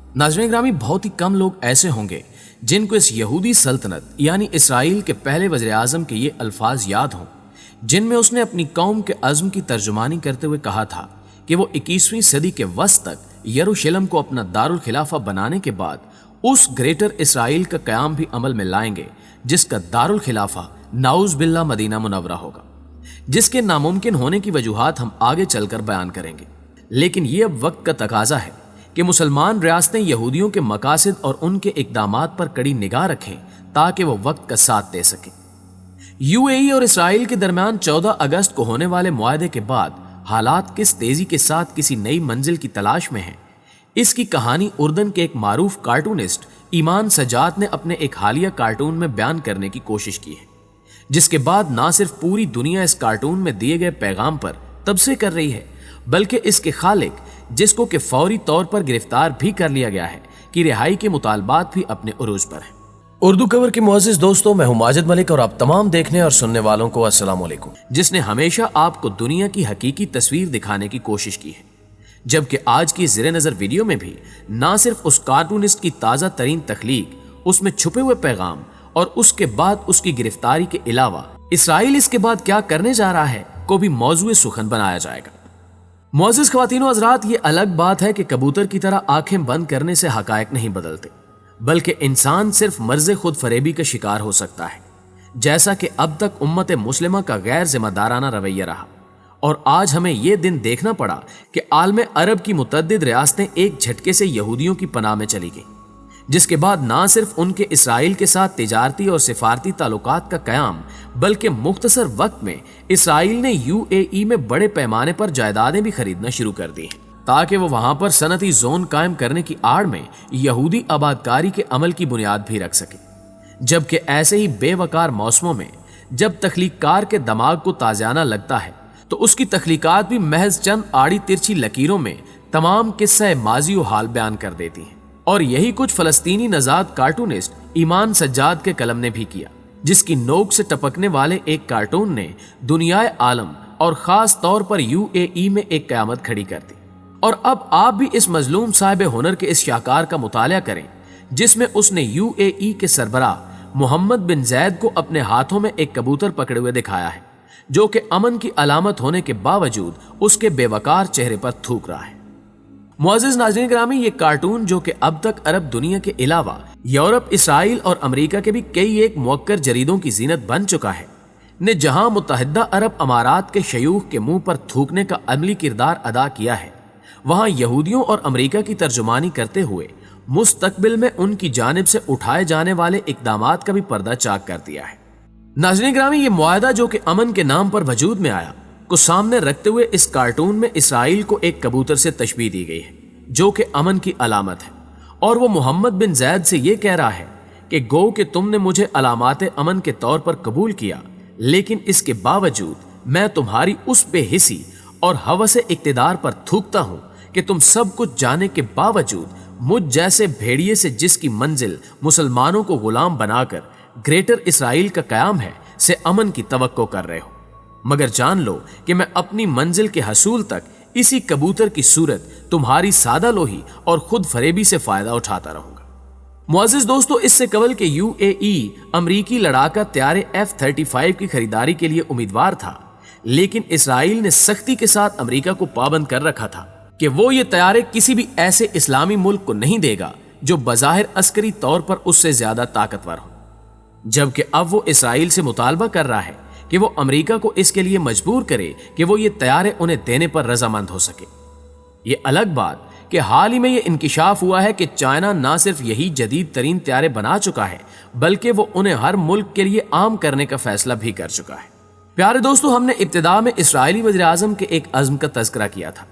नाज़रीन ग्रामी, बहुत ही कम लोग ऐसे होंगे जिनको इस यहूदी सल्तनत यानी इसराइल के पहले वज़ीर आज़म के ये अल्फाज याद हों जिनमें उसने अपनी कौम के अज़्म की तर्जुमानी करते हुए कहा था कि वो 21वीं सदी के वस्त तक यरूशलेम को अपना दारुल खिलाफा बनाने के बाद उस ग्रेटर इसराइल का क़याम भी अमल में लाएंगे जिसका दारुल खिलाफा नाउज़ बिल्लाह मदीना मुनव्वरा होगा, जिसके नामुमकिन होने की वजूहात हम आगे चलकर बयान करेंगे। लेकिन ये अब वक्त का तकाजा है कि मुसलमान रियासतें यहूदियों के मकासद और उनके इक़दामात पर कड़ी निगाह रखें ताकि वो वक्त का साथ दे सकें। यूएई और इसराइल के दरमियान 14 अगस्त को होने वाले मुआहदे के बाद हालात किस तेजी के साथ किसी नई मंजिल की तलाश में हैं, इसकी कहानी उर्दन के एक मारूफ कार्टूनिस्ट ईमान सजाद ने अपने एक हालिया कार्टून में बयान करने की कोशिश की है, जिसके बाद ना सिर्फ पूरी दुनिया इस कार्टून में दिए गए पैगाम पर तबसरे कर रही है, बल्कि इसके खालिक, जिसको कि फौरी तौर पर गिरफ्तार भी कर लिया गया है, कि रिहाई के मुतालबात भी अपने उरूज पर हैं। उर्दू कवर के मुअज़्ज़िज़ दोस्तों, मैं हूं माजिद मलिक और आप तमाम देखने और सुनने वालों को अस्सलाम वालेकुम, जिसने हमेशा आपको दुनिया की हकीकी तस्वीर दिखाने की कोशिश की है। जबकि आज की ज़ेरे नज़र वीडियो में भी ना सिर्फ उस कार्टूनिस्ट की ताज़ा तरीन तख्लीक, उसमें छुपे हुए पैगाम और उसके बाद उसकी गिरफ्तारी के अलावा इसराइल इसके बाद क्या करने जा रहा है को भी मौजूए सुखन बनाया जाएगा। मुअज़्ज़िज़ ख़वातीन व हज़रात, ये अलग बात है कि कबूतर की तरह आंखें बंद करने से हक़ाइक़ नहीं बदलते, बल्कि इंसान सिर्फ मर्ज़ खुद फरेबी का शिकार हो सकता है, जैसा कि अब तक उम्मत मुस्लिमा का गैर जिम्मेदाराना रवैया रहा। और आज हमें यह दिन देखना पड़ा कि आलम अरब की मुतअद्दिद रियासतें एक झटके से यहूदियों की पनाह में चली गईं, जिसके बाद ना सिर्फ उनके इसराइल के साथ तिजारती और सिफारती ताल्लुकात का क़याम, बल्कि मुख्तसर वक्त में इसराइल ने यूएई में बड़े पैमाने पर जायदादें भी खरीदना शुरू कर दी हैं ताकि वो वहां पर सनती जोन कायम करने की आड़ में यहूदी आबादकारी के अमल की बुनियाद भी रख सके। जबकि ऐसे ही बेवकार मौसमों में जब तख्लीकार के दिमाग को ताज़ियाना लगता है तो उसकी तख्लीकात भी महज चंद आड़ी तिरछी लकीरों में तमाम किस्सा माजी व हाल बयान कर देती हैं। और यही कुछ फलस्तीनी नजाद कार्टूनिस्ट ईमान सज्जाद के कलम ने भी किया, जिसकी नोक से टपकने वाले एक कार्टून ने दुनियाए आलम और खास तौर पर यूएई में एक क़यामत खड़ी कर दी। और अब आप भी इस मजलूम साहिब हुनर के इस शाकार का मुताला करें, जिसमें उसने यूएई के सरबराह मोहम्मद बिन जैद को अपने हाथों में एक कबूतर पकड़े हुए दिखाया है, जो कि अमन की अलामत होने के बावजूद उसके बेवकार चेहरे पर थूक रहा है। मुअज़्ज़िज़ नाज़रीन ग्रामी, ये कार्टून जो कि अब तक अरब दुनिया के अलावा यूरोप, इसराइल और अमेरिका के भी कई एक मुअक्कर जरीदों की जीनत बन चुका है, ने जहां मुत्तहिदा अरब अमारात के शयूख के मुंह पर थूकने का अमली किरदार अदा किया है, वहां यहूदियों और अमेरिका की तर्जुमानी करते हुए मुस्तकबिल में उनकी जानिब से उठाए जाने वाले इक़दामात का भी पर्दा चाक कर दिया है। नाज़रीन ग्रामी, ये मुआहदा जो कि अमन के नाम पर वजूद में आया को सामने रखते हुए इस कार्टून में इसराइल को एक कबूतर से तशबीह दी गई है जो कि अमन की अलामत है, और वो मोहम्मद बिन जैद से ये कह रहा है कि गो कि तुमने मुझे अलामात अमन के तौर पर कबूल किया, लेकिन इसके बावजूद मैं तुम्हारी उस बेहिसी और हवस इक़्तिदार पर थूकता हूं कि तुम सब कुछ जाने के बावजूद मुझ जैसे भेड़िए से जिसकी मंजिल मुसलमानों को गुलाम बनाकर ग्रेटर इसराइल का क़याम है से अमन की तवक्को कर रहे हो। मगर जान लो कि मैं अपनी मंजिल के हसूल तक इसी कबूतर की सूरत तुम्हारी सादा लोही और खुद फरेबी से फायदा उठाता रहूंगा। मुअज़्ज़िज़ दोस्तों, इससे कबल के यूएई अमरीकी लड़ाका त्यारे F-35 की खरीदारी के लिए उम्मीदवार था, लेकिन इसराइल ने सख्ती के साथ अमेरिका को पाबंद कर रखा था कि वो ये तैयारे किसी भी ऐसे इस्लामी मुल्क को नहीं देगा जो बज़ाहिर अस्करी तौर पर उससे ज्यादा ताकतवर हो। जबकि अब वो इसराइल से मुतालबा कर रहा है कि वो अमेरिका को इसके लिए मजबूर करे कि वो ये तैयारे उन्हें देने पर रजामंद हो सके। ये अलग बात कि हाल ही में ये इंकिशाफ हुआ है कि चाइना ना सिर्फ यही जदीद तरीन तैयारे बना चुका है, बल्कि वो उन्हें हर मुल्क के लिए आम करने का फैसला भी कर चुका है। प्यारे दोस्तों, हमने इब्तिदा में इसराइली वज़ीर आज़म के एक अज़्म का तज़किरा किया था,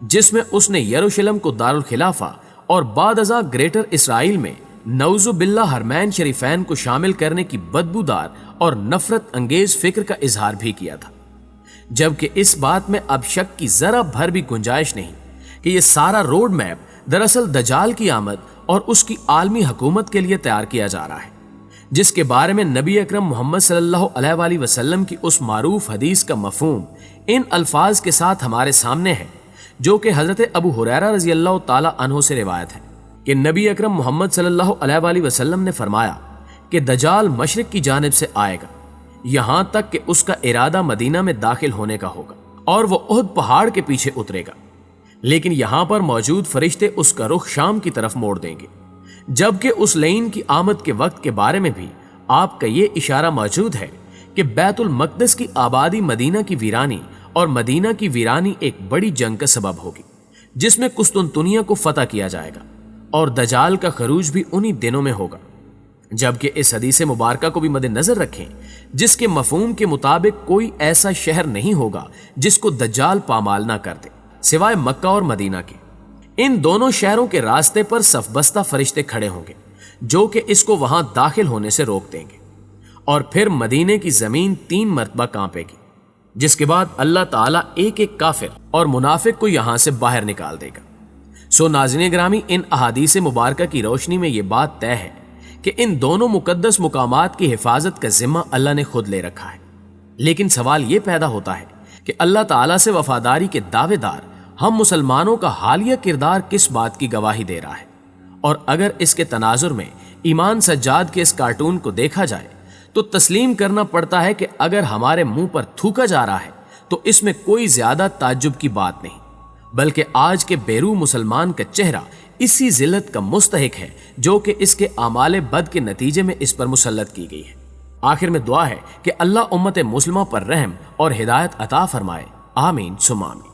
जिसमें उसने यरूशलेम को दारुल खिलाफा और बाद अज़ा ग्रेटर इसराइल में नऊज़ु बिल्लाह हरमैन शरीफैन को शामिल करने की बदबूदार और नफरत अंगेज फिक्र का इजहार भी किया था। जबकि इस बात में अब शक की जरा भर भी गुंजाइश नहीं कि यह सारा रोड मैप दरअसल दजाल की आमद और उसकी आलमी हुकूमत के लिए तैयार किया जा रहा है, जिसके बारे में नबी अकरम मोहम्मद सल्लल्लाहु अलैहि वसल्लम की उस मारूफ हदीस का मफहूम इन अल्फाज के साथ हमारे सामने है, जो कि हजरत अबू हुरैरा रज़ी अल्लाह ताला अन्हु से रिवायत है کہ نبی اکرم محمد صلی اللہ علیہ وآلہ وسلم نے فرمایا کہ دجال مشرق کی جانب سے آئے گا، یہاں تک کہ اس کا ارادہ مدینہ میں داخل ہونے کا ہوگا اور وہ احد پہاڑ کے پیچھے اترے گا، لیکن یہاں پر موجود فرشتے اس کا رخ شام کی طرف موڑ دیں گے، جبکہ اس لعین کی آمد کے وقت کے بارے میں بھی آپ کا یہ اشارہ موجود ہے کہ بیت المقدس کی آبادی مدینہ کی ویرانی اور مدینہ کی ویرانی ایک بڑی جنگ کا سبب ہوگی، جس میں قسطنطنیہ کو فتح کیا جائے گا، اور دجال کا خروج بھی انہی دنوں میں ہوگا۔ جبکہ اس حدیث مبارکہ کو بھی مد نظر رکھیں، جس کے مفہوم کے مطابق کوئی ایسا شہر نہیں ہوگا جس کو دجال پامال نہ کر دے سوائے مکہ اور مدینہ کے۔ ان دونوں شہروں کے راستے پر صف بستہ فرشتے کھڑے ہوں گے جو کہ اس کو وہاں داخل ہونے سے روک دیں گے، اور پھر مدینے کی زمین 3 مرتبہ کانپے گی، جس کے بعد اللہ تعالیٰ ایک ایک کافر اور منافق کو یہاں سے باہر نکال دے گا۔ سو ناظرین گرامی، ان احادیث مبارکہ کی روشنی میں یہ بات طے ہے کہ ان دونوں مقدس مقامات کی حفاظت کا ذمہ اللہ نے خود لے رکھا ہے، لیکن سوال یہ پیدا ہوتا ہے کہ اللہ تعالیٰ سے وفاداری کے دعوے دار ہم مسلمانوں کا حالیہ کردار کس بات کی گواہی دے رہا ہے؟ اور اگر اس کے تناظر میں ایمان سجاد کے اس کارٹون کو دیکھا جائے تو تسلیم کرنا پڑتا ہے کہ اگر ہمارے منہ پر تھوکا جا رہا ہے تو اس میں کوئی زیادہ تعجب کی بات نہیں، بلکہ آج کے بیرو مسلمان کا چہرہ اسی ذلت کا مستحق ہے جو کہ اس کے اعمال بد کے نتیجے میں اس پر مسلط کی گئی ہے۔ آخر میں دعا ہے کہ اللہ امت مسلمہ پر رحم اور ہدایت عطا فرمائے، آمین ثم آمین۔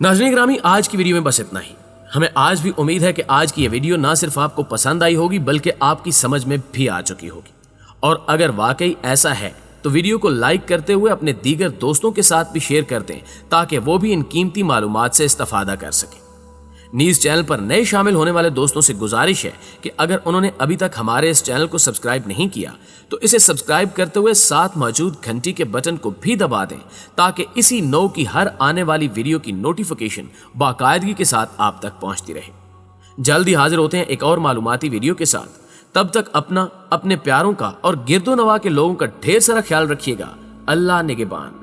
ناظرین گرامی، آج کی ویڈیو میں بس اتنا ہی۔ ہمیں آج بھی امید ہے کہ آج کی یہ ویڈیو نہ صرف آپ کو پسند آئی ہوگی بلکہ آپ کی سمجھ میں بھی آ چکی ہوگی، اور اگر واقعی ایسا ہے تو ویڈیو کو لائک کرتے ہوئے اپنے دیگر دوستوں کے ساتھ بھی شیئر کر دیں تاکہ وہ بھی ان قیمتی معلومات سے استفادہ کر سکیں۔ نیز چینل پر نئے شامل ہونے والے دوستوں سے گزارش ہے کہ اگر انہوں نے ابھی تک ہمارے اس چینل کو سبسکرائب نہیں کیا تو اسے سبسکرائب کرتے ہوئے ساتھ موجود گھنٹی کے بٹن کو بھی دبا دیں تاکہ اسی نو کی ہر آنے والی ویڈیو کی نوٹیفیکیشن باقاعدگی کے ساتھ آپ تک پہنچتی رہے۔ جلد ہی حاضر ہوتے ہیں ایک اور معلوماتی ویڈیو کے ساتھ، تب تک اپنا، اپنے پیاروں کا اور گرد و نواح کے لوگوں کا ڈھیر سارا خیال رکھیے گا۔ اللہ نگہبان۔